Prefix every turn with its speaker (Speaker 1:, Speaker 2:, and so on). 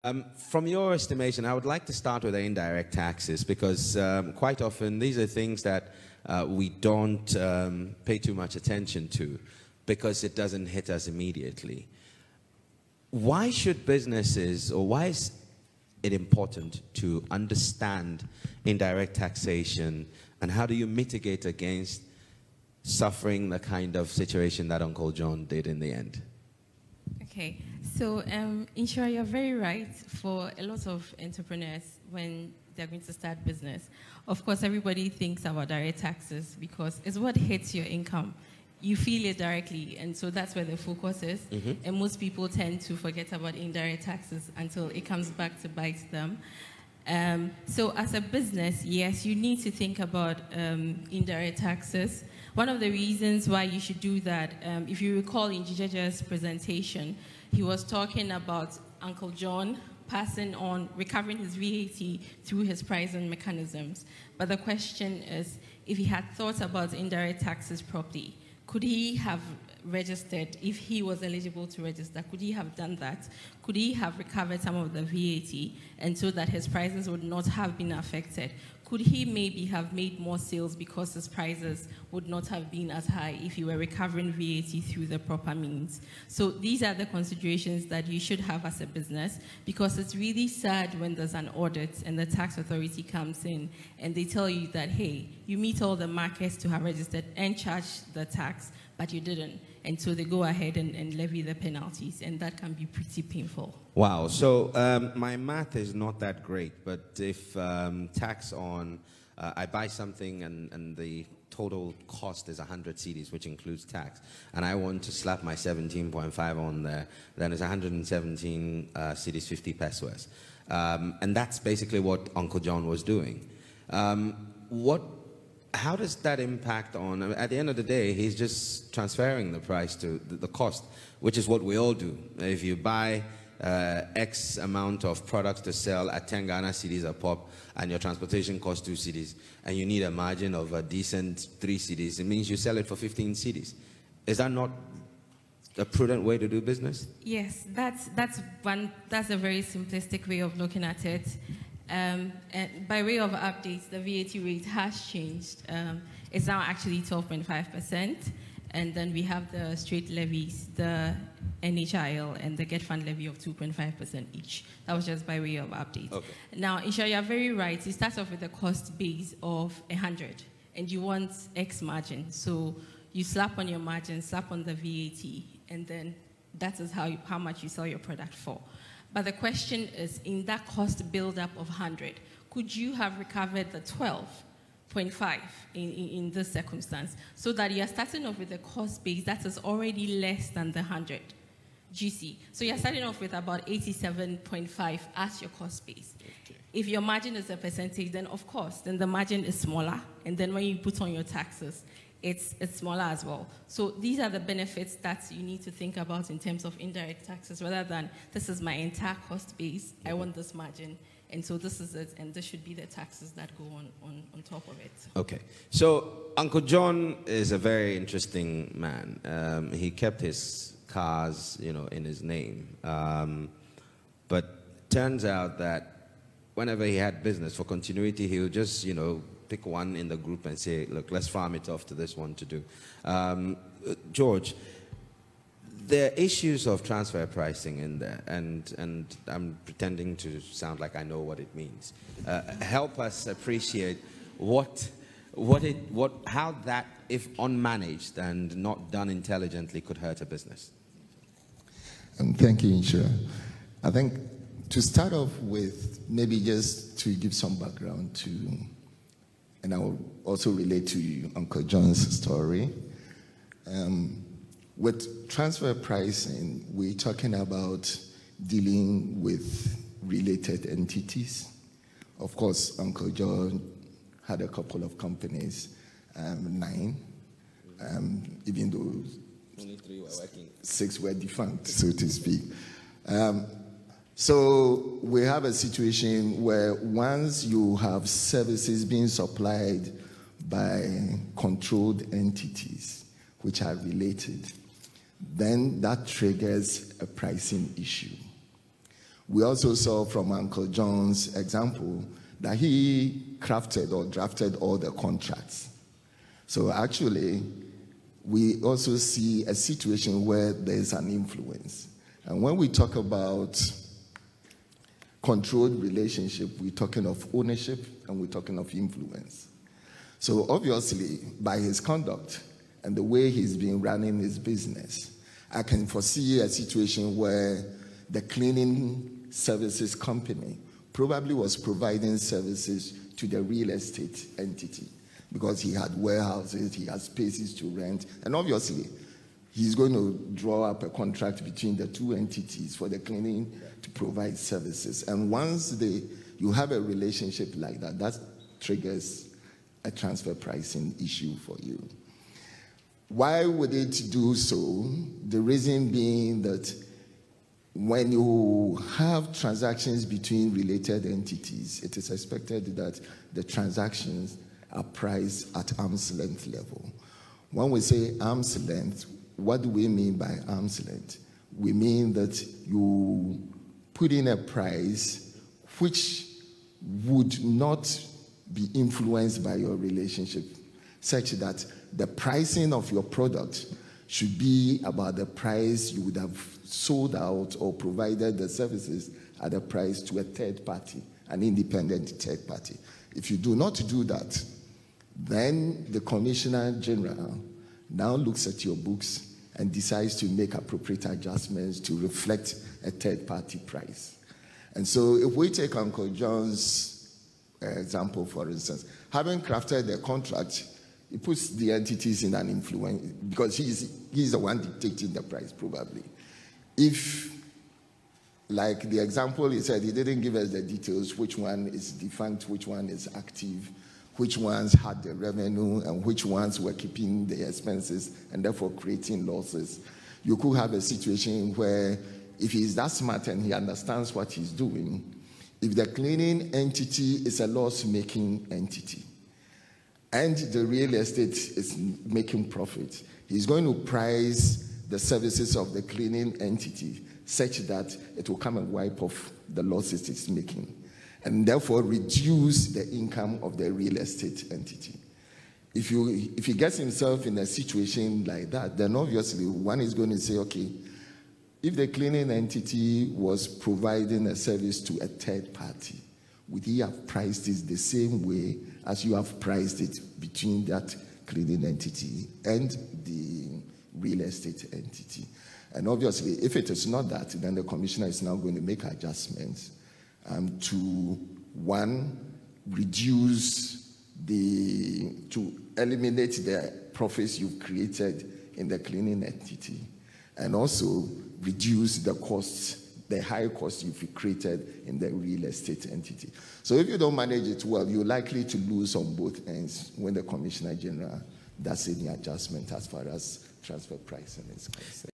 Speaker 1: From your estimation, I would like to start with the indirect taxes because quite often these are things that we don't pay too much attention to because it doesn't hit us immediately. Why should businesses, or why is it important to understand indirect taxation, and how do you mitigate against suffering the kind of situation that Uncle John did in the end?
Speaker 2: Okay, so Insha, you're very right. For a lot of entrepreneurs, when they're going to start business, of course, everybody thinks about direct taxes because it's what hits your income. You feel it directly, and so that's where the focus is. Mm-hmm. And most people tend to forget about indirect taxes until it comes back to bite them. So as a business, yes, you need to think about indirect taxes. One of the reasons why you should do that, if you recall in Jijaja's presentation, he was talking about Uncle John passing on, recovering his VAT through his pricing mechanisms. But the question is, if he had thought about indirect taxes properly, could he have registered, if he was eligible to register, could he have done that? Could he have recovered some of the VAT and so that his prices would not have been affected? Could he maybe have made more sales because his prices would not have been as high if he were recovering VAT through the proper means? So these are the considerations that you should have as a business, because it's really sad when there's an audit and the tax authority comes in and they tell you that, hey, you meet all the markers to have registered and charged the tax, but you didn't. And so they go ahead and levy the penalties, and that can be pretty painful.
Speaker 1: Wow. So my math is not that great, but if tax on, I buy something and the total cost is 100 cedis, which includes tax, and I want to slap my 17.5 on there, then it's 117 cedis, 50 pesos. And that's basically what Uncle John was doing. How does that impact on, at the end of the day, he's just transferring the price to the cost, which is what we all do. If you buy X amount of products to sell at 10 Ghana cedis a pop, and your transportation costs 2 cedis, and you need a margin of a decent 3 cedis, it means you sell it for 15 cedis. Is that not a prudent way to do business?
Speaker 2: Yes, that's a very simplistic way of looking at it. And by way of updates, the VAT rate has changed. It's now actually 12.5%. And then we have the straight levies, the NHIL, and the Get Fund levy of 2.5% each. That was just by way of update. Okay. Now, Insha, you're very right. You start off with a cost base of 100, and you want X margin. So you slap on your margin, slap on the VAT, and then that is how much you sell your product for. But the question is, in that cost buildup of 100, could you have recovered the 12.5 in this circumstance, so that you're starting off with a cost base that is already less than the 100 GC? So you're starting off with about 87.5 as your cost base. Okay. If your margin is a percentage, then of course, then the margin is smaller, and then when you put on your taxes, it's smaller as well. So these are the benefits that you need to think about in terms of indirect taxes, rather than this is my entire cost base, I want this margin, and so this is it, and this should be the taxes that go on top of it. Okay.
Speaker 1: So Uncle John is a very interesting man. He kept his cars, in his name. But turns out that whenever he had business for continuity, he would just, pick one in the group and say, look, let's farm it off to this one to do. George, there are issues of transfer pricing in there, and I'm pretending to sound like I know what it means. Help us appreciate how that, if unmanaged and not done intelligently, could hurt a business.
Speaker 3: Thank you, Insha. I think to start off with, maybe just to give some background to, and I will also relate to Uncle John's story. With transfer pricing, we're talking about dealing with related entities. Of course, Uncle John had a couple of companies, 9, even though only 3 were working. 6 were defunct, so to speak. So we have a situation where once you have services being supplied by controlled entities which are related, then that triggers a pricing issue. We also saw from Uncle John's example that he crafted or drafted all the contracts. So actually, we also see a situation where there's an influence. And when we talk about controlled relationship, we're talking of ownership and we're talking of influence. So obviously, by his conduct and the way he's been running his business, I can foresee a situation where the cleaning services company probably was providing services to the real estate entity because he had warehouses, he had spaces to rent, and obviously he's going to draw up a contract between the two entities for the cleaning to provide services. And once you have a relationship like that, that triggers a transfer pricing issue for you. Why would it do so? The reason being that when you have transactions between related entities, it is expected that the transactions are priced at arm's length level. When we say arm's length, what do we mean by arm's length? We mean that you put in a price which would not be influenced by your relationship, such that the pricing of your product should be about the price you would have sold out or provided the services at a price to a third party, an independent third party. If you do not do that, then the Commissioner General now looks at your books and decides to make appropriate adjustments to reflect a third party price. And so if we take Uncle John's example, for instance, having crafted the contract, he puts the entities in an influence because he's the one dictating the price, probably. If, like the example he said, he didn't give us the details, which one is defunct, which one is active, which ones had the revenue, and which ones were keeping the expenses and therefore creating losses. You could have a situation where if he's that smart and he understands what he's doing, if the cleaning entity is a loss-making entity, and the real estate is making profit, he's going to price the services of the cleaning entity such that it will come and wipe off the losses it's making, and therefore reduce the income of the real estate entity. If he gets himself in a situation like that, then obviously one is going to say, okay, if the cleaning entity was providing a service to a third party, would he have priced it the same way as you have priced it between that cleaning entity and the real estate entity? And obviously, if it is not that, then the commissioner is now going to make adjustments to, one, to eliminate the profits you've created in the cleaning entity, and also reduce the costs, the high costs you've created in the real estate entity. So if you don't manage it well, you're likely to lose on both ends when the Commissioner General does any adjustment as far as transfer pricing is concerned.